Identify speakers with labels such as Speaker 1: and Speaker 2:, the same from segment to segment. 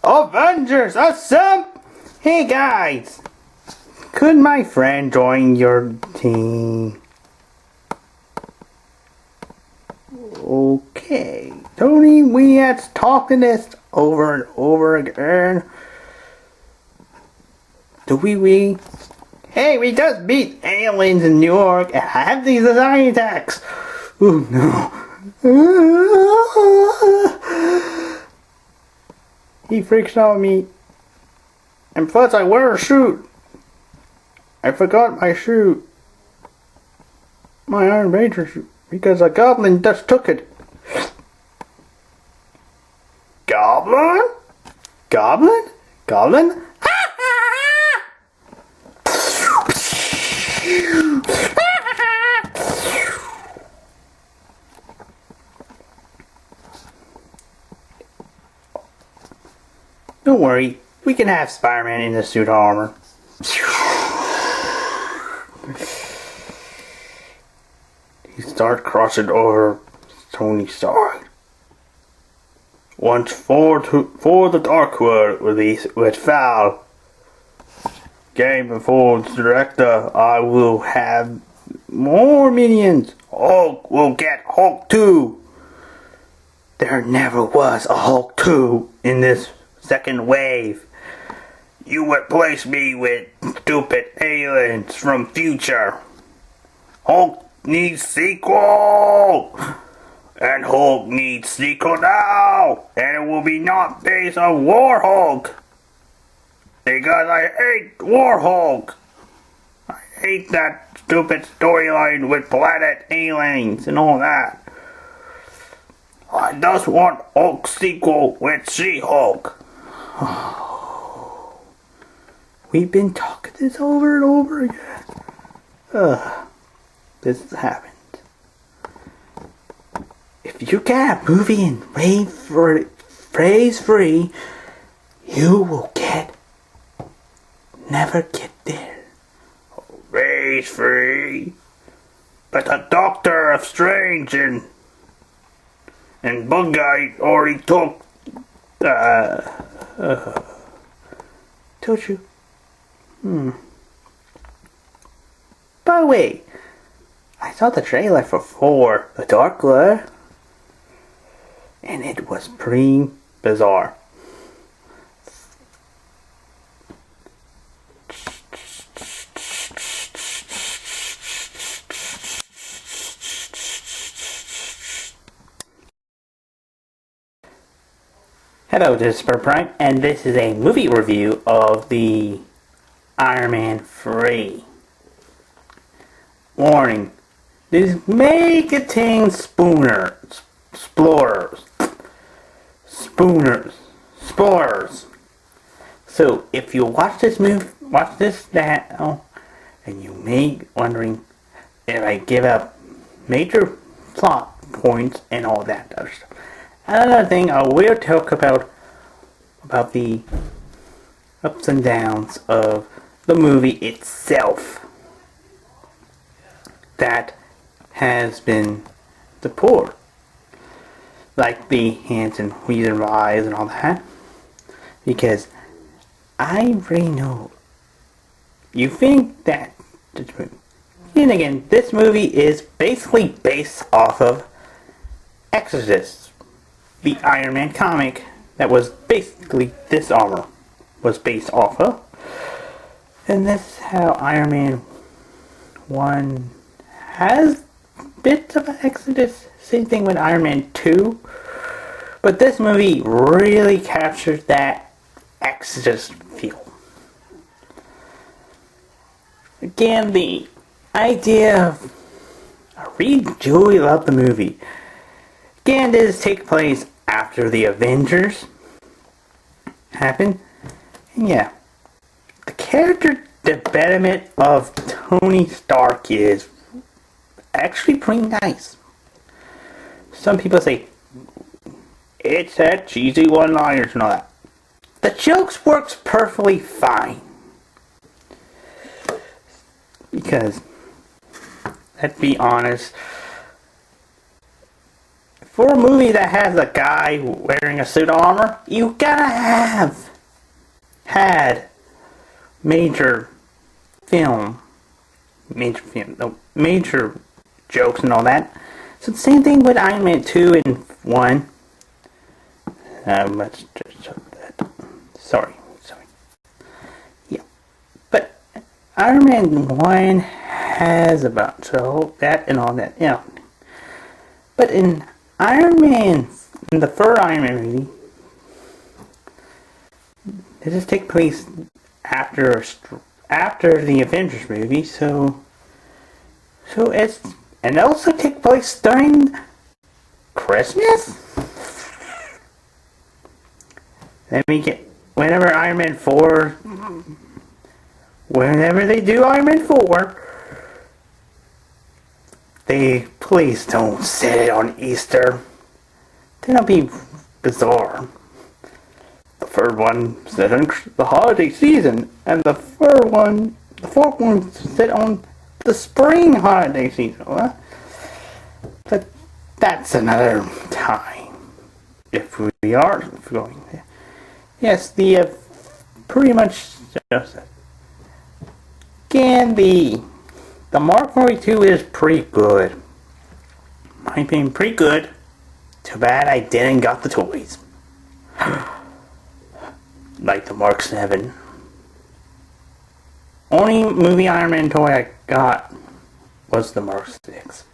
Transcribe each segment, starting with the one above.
Speaker 1: Avengers, assemble! Hey guys, could my friend join your team? Okay, Tony, we had talking this over and over again. Do we? Hey, we just beat aliens in New York and have these design attacks. Oh no. He freaks out on me. And plus I wear a suit. I forgot my suit. My Iron Ranger suit. Because a goblin just took it. Goblin? Goblin? Goblin? Don't worry, we can have Spider-Man in the suit armor. He starts crossing over Tony Stark. Once for the Dark World release with Foul. Game before the director, I will have more minions. Hulk will get Hulk 2. There never was a Hulk 2 in this second wave. You replace me with stupid aliens from future. Hulk needs sequel. And Hulk needs sequel now. And it will be not based on War Hulk. Because I hate War Hulk. I hate that stupid storyline with planet aliens and all that. I just want Hulk sequel with She-Hulk. We've been talking this over and over again. This has happened. If you get a movie and phrase free, you will never get there. Phrase free? But the Doctor Strange and Bug Guy already took told you. By the way, I saw the trailer for The Dark World, and it was pretty bizarre. Hello, this is Super Prime, and this is a movie review of the Iron Man 3. Warning, this may contain spoilers. So, if you watch this now, and you may be wondering if I give up major plot points and all that other stuff. Another thing I will talk about the ups and downs of the movie itself that has been the poor, like the Hanson reason whys and all that, because I really know you think that this movie, and again, this movie is basically based off of Exodus, the Iron Man comic that was basically this armor was based off of. And this is how Iron Man 1 has bits of an Exodus. Same thing with Iron Man 2. But this movie really captures that Exodus feel. Again, the idea of... I really truly love the movie. Again, this takes place after the Avengers happened. And yeah, the character development of Tony Stark is actually pretty nice. Some people say it's that cheesy one-liners and all that. The jokes works perfectly fine. Because, let's be honest, for a movie that has a guy wearing a suit of armor, you gotta have had major major jokes and all that. So the same thing with Iron Man 2 and 1. Let's just show that. Sorry. Yeah. But Iron Man 1 has about so that and all that. Yeah. But in the third Iron Man movie, it just takes place after the Avengers movie, so it's, and also take place during Christmas. Let me get whenever they do Iron Man 4. They please don't set it on Easter. That'll be bizarre. The third one set on the holiday season, and the fourth one set on the spring holiday season. Huh? But that's another time. If we are going there. Yes, pretty much just that. Again, the Mark 42 is pretty good. My opinion, pretty good. Too bad I didn't got the toys. Like the Mark 7. Only movie Iron Man toy I got was the Mark 6.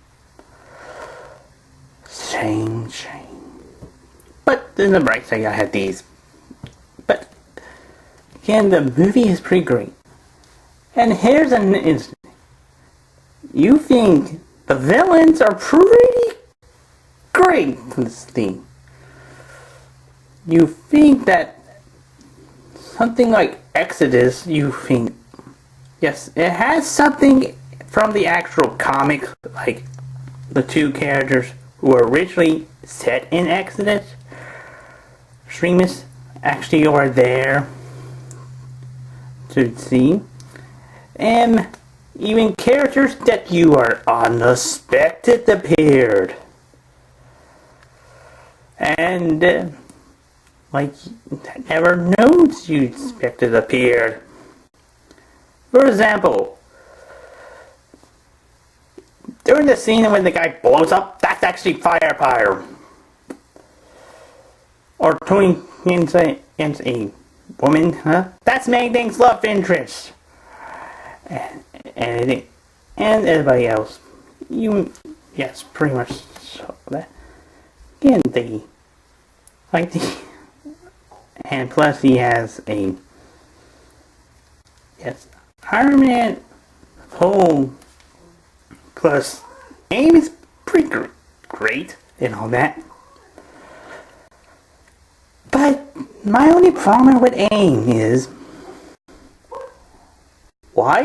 Speaker 1: Shame. But there's a bright side, I had these. But again, the movie is pretty great. And here's an instance. You think the villains are pretty great in this theme. You think that something like Exodus, you think, yes, it has something from the actual comic, like the two characters who were originally set in Exodus. Extremists actually are there to see. And even characters that you are unexpected appeared. And like never knows you expected appeared. For example, during the scene when the guy blows up, that's actually firepower. Or turning into a woman, huh? That's Magdang's love interest. And everybody else. Yes, pretty much so that. Again, and plus he has a, yes, Iron Man whole plus AIM is pretty great and all that. But my only problem with AIM is why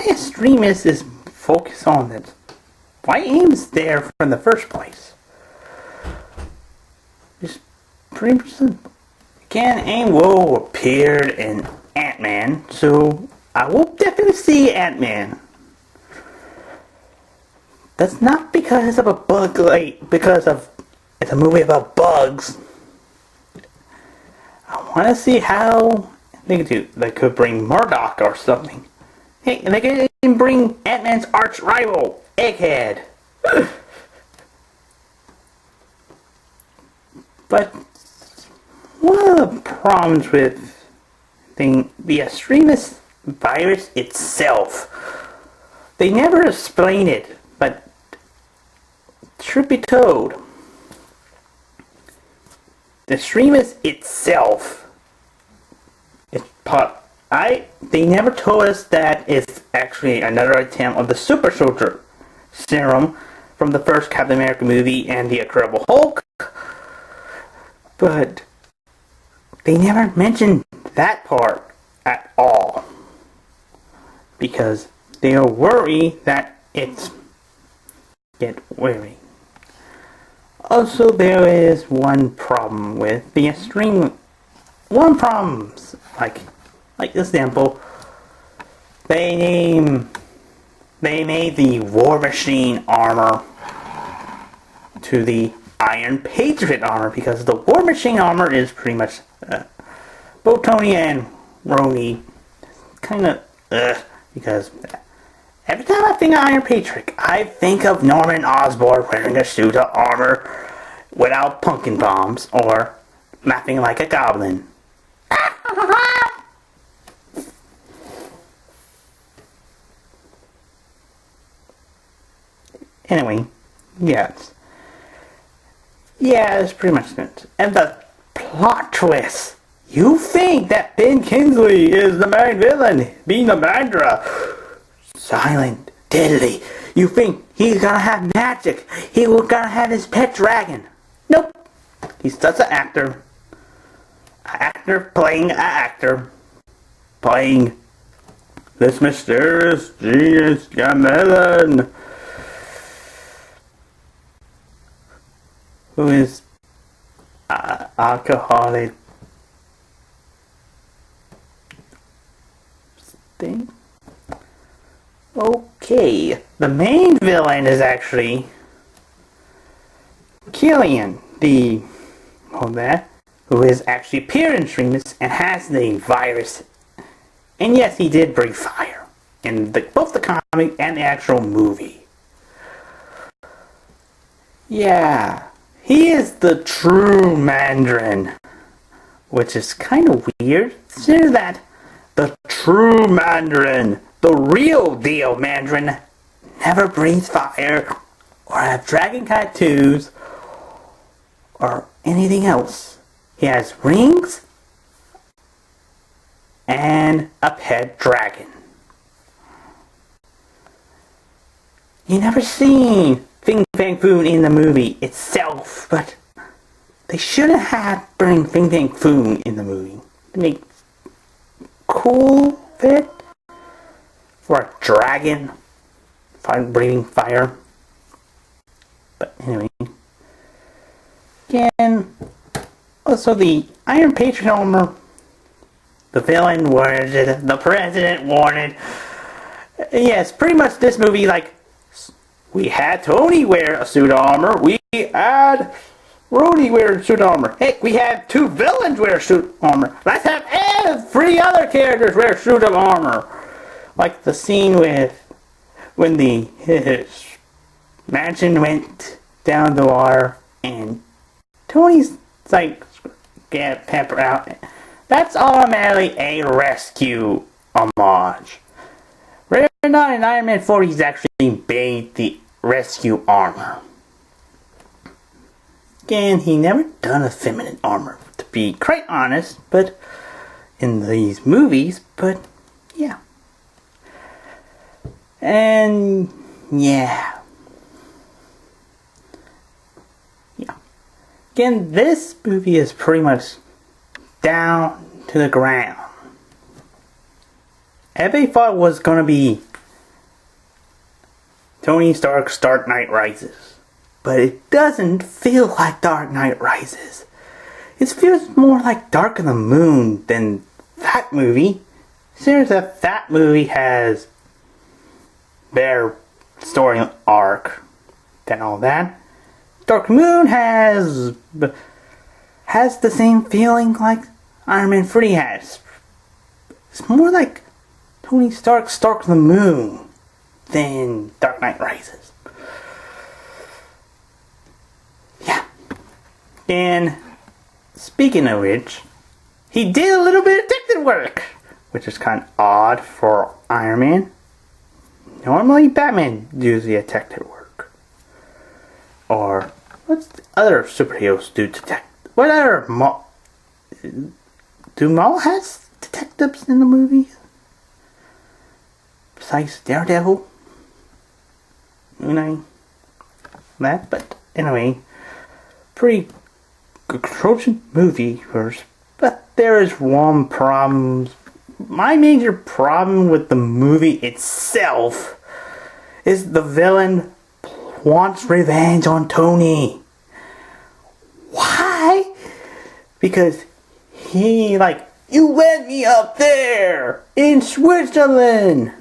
Speaker 1: Extremist is focused on it. Why AIM is there from the first place? It's pretty much simple. Again, AIM will appear in Ant-Man, so I will definitely see Ant-Man. That's not because of a bug, because of it's a movie about bugs. I want to see how they could bring Murdoch or something. Hey, they could even bring Ant-Man's arch rival, Egghead. But one of the problems with the extremist virus itself, they never explain it, but truth be told, the extremist itself, they never told us that it's actually another attempt of the super soldier serum from the first Captain America movie and the Incredible Hulk. But they never mentioned that part at all. Because they are worried that it's get weary. Also, there is one problem with the extreme. One problem, like example, they made the War Machine armor to the Iron Patriot armor, because the War Machine armor is pretty much both Tony and Rhodey kind of because every time I think of Iron Patriot, I think of Norman Osborn wearing a suit of armor without pumpkin bombs or laughing like a goblin. Anyway, yes. Yeah, it's pretty much it. And the plot twist. You think that Ben Kingsley is the main villain, being the Mandra. Silent, deadly. You think he's gonna have magic. He was gonna have his pet dragon. Nope. He's just an actor. An actor playing an actor. Playing this mysterious genius villain. Who is alcoholic thing? Okay, the main villain is actually Killian, who is actually pure extremist and has the virus. And yes, he did breathe fire in both the comic and the actual movie. Yeah. He is the true Mandarin, which is kind of weird. Consider that the true Mandarin, the real deal Mandarin, never breathes fire or have dragon tattoos or anything else. He has rings and a pet dragon. You never seen Fin Fang Foom in the movie itself, but they shouldn't have bring Fin Fang Foom in the movie to make cool fit for a dragon breathing fire. But anyway, again, also the Iron Patriot armor, the villain wanted, the president wanted. Yes, pretty much this movie, like, we had Tony wear a suit of armor. We had Rhodey wear a suit of armor. Heck, we had two villains wear a suit of armor. Let's have every other characters wear a suit of armor. Like the scene with when the mansion went down the water and Tony's like get Pepper out. That's automatically a rescue homage. Rare not in Iron Man 4, he's actually made the rescue armor. Again, he never done a feminine armor, to be quite honest, but in these movies, but yeah. And yeah. Yeah. Again, this movie is pretty much down to the ground. Everybody thought it was going to be Tony Stark's Dark Knight Rises. But it doesn't feel like Dark Knight Rises. It feels more like Dark of the Moon than that movie. Seems that movie has better story arc than all that. Dark Moon has the same feeling like Iron Man 3 has. It's more like Tony Stark's Dark of the Moon than Dark Knight Rises. Yeah. And speaking of which, he did a little bit of detective work, which is kind of odd for Iron Man. Normally Batman does the detective work. Or what's the other superheroes do detective? What other do Marvel has detectives in the movies? Besides Daredevil? That, but anyway, pretty atrocious movie first. But there is one problem. My major problem with the movie itself is the villain wants revenge on Tony. Why? Because he, like, you let me up there in Switzerland.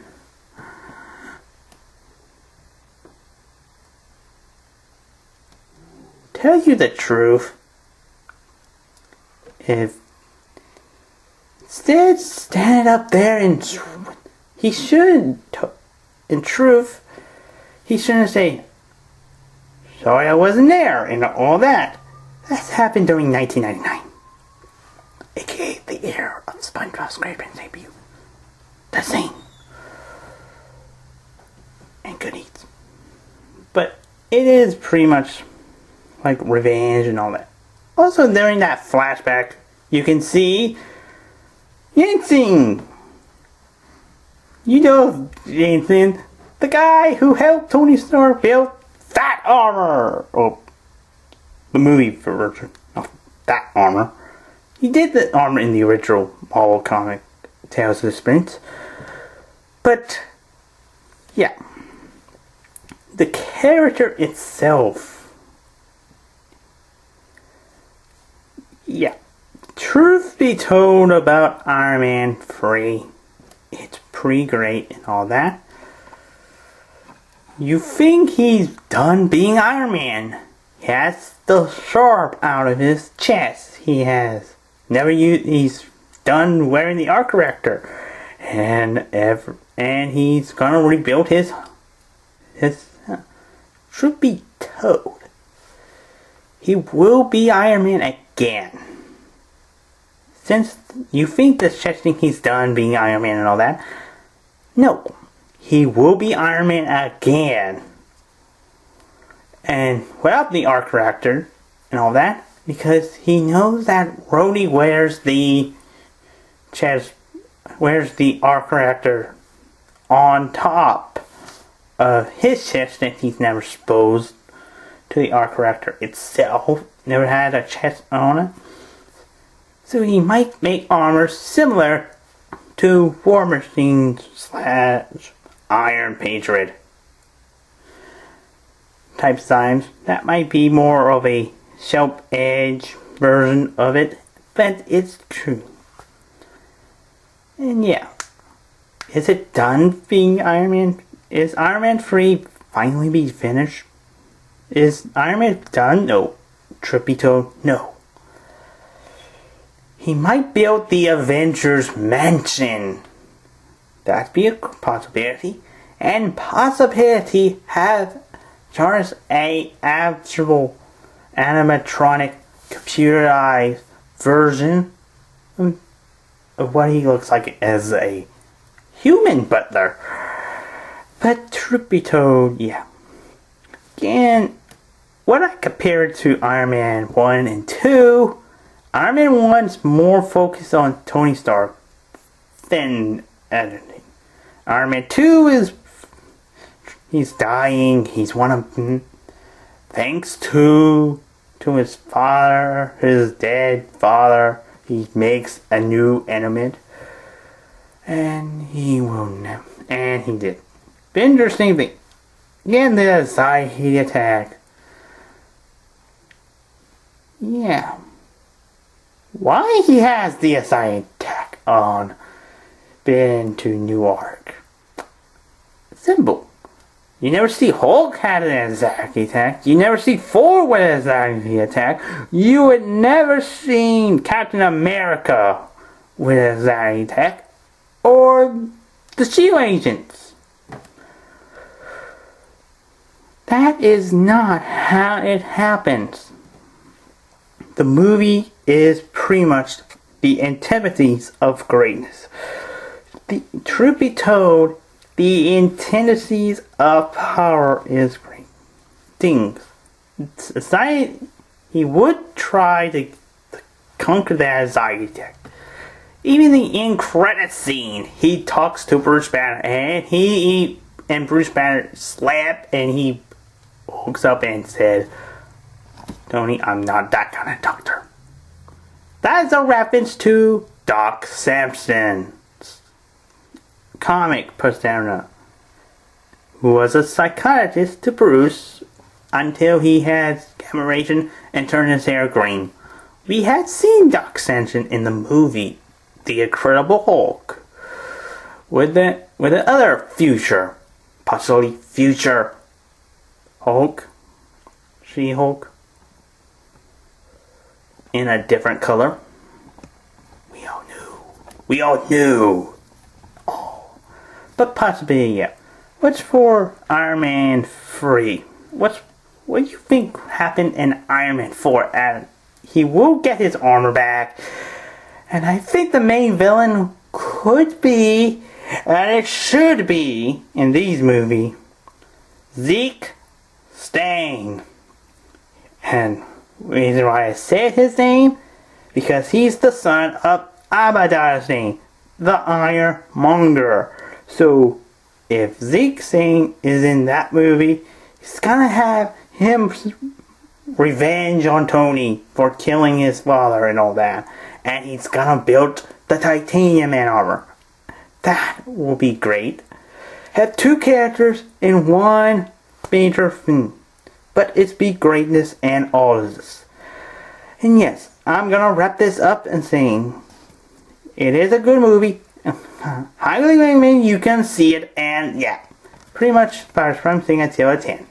Speaker 1: tell you the truth, if instead standing up there and he shouldn't, in truth, he shouldn't say, sorry I wasn't there and all that. That's happened during 1999. AKA the year of SpongeBob SquarePants debut. The same. And good eats. But it is pretty much like revenge and all that. Also during that flashback, you can see Jensen. You know Jensen, the guy who helped Tony Stark build that armor. Or the movie version of that armor. He did the armor in the original Marvel comic Tales of the Sprint. But yeah. The character itself. Yeah. Truth be told about Iron Man 3. It's pretty great and all that. You think he's done being Iron Man. He has the sharp out of his chest. He has never used. He's done wearing the arc reactor, and he's gonna rebuild his. Truth be told, he will be Iron Man again. Since you think that Chesney he's done being Iron Man and all that, no, he will be Iron Man again. And without the arc reactor and all that, because he knows that Rhodey wears the arc reactor on top of his chest, and he's never exposed to the arc reactor itself. Never had a chest on it. So he might make armor similar to War Machine / Iron Patriot type designs. That might be more of a sharp edge version of it, but it's true. And yeah, is it done being Iron Man? Is Iron Man 3 finally be finished? Is Iron Man done? No. Truth be told, no. He might build the Avengers Mansion. That'd be a possibility. And possibility have just a actual animatronic computerized version of what he looks like as a human butler. But truth be told, yeah. Again, when I compare it to Iron Man 1 and 2, Iron Man 1's more focused on Tony Stark than editing. Iron Man 2 is... he's dying, he's one of them. Thanks to his father, his dead father, he makes a new element. And he will never... and he did. The interesting thing, again, the anxiety attack. Yeah. Why he has the anxiety attack on been to Newark? Simple. You never see Hulk had an anxiety attack. You never see Thor with an anxiety attack. You would never see Captain America with an anxiety attack. Or the SHIELD agents. That is not how it happens. The movie is pretty much the antithesis of greatness. The truth be told, the antithesis of power is great. Things. Society, he would try to conquer that anxiety attack. Even the end credit scene, he talks to Bruce Banner, and Bruce Banner slapped, and he hooks up and said, Tony, I'm not that kind of doctor. That is a reference to Doc Samson's comic persona, who was a psychiatrist to Bruce until he had gamma radiation and turned his hair green. We had seen Doc Samson in the movie The Incredible Hulk with the other future, possibly future Hulk, She-Hulk, in a different color. We all knew. We all knew. Oh. But possibly, yeah. What's for Iron Man 3? What do you think happened in Iron Man 4? And he will get his armor back. And I think the main villain could be, and it should be, in these movies, Zeke Stain. And the reason why I said his name, because he's the son of Abadiah Stain, the Ironmonger. So, if Zeke Stain is in that movie, he's gonna have him revenge on Tony for killing his father and all that. And he's gonna build the Titanium Man armor. That will be great. Have two characters in one major film. But it's be greatness and all of this. And yes, I'm gonna wrap this up and saying it is a good movie. Highly recommend you can see it, and yeah, pretty much Spiderus from saying until a 10.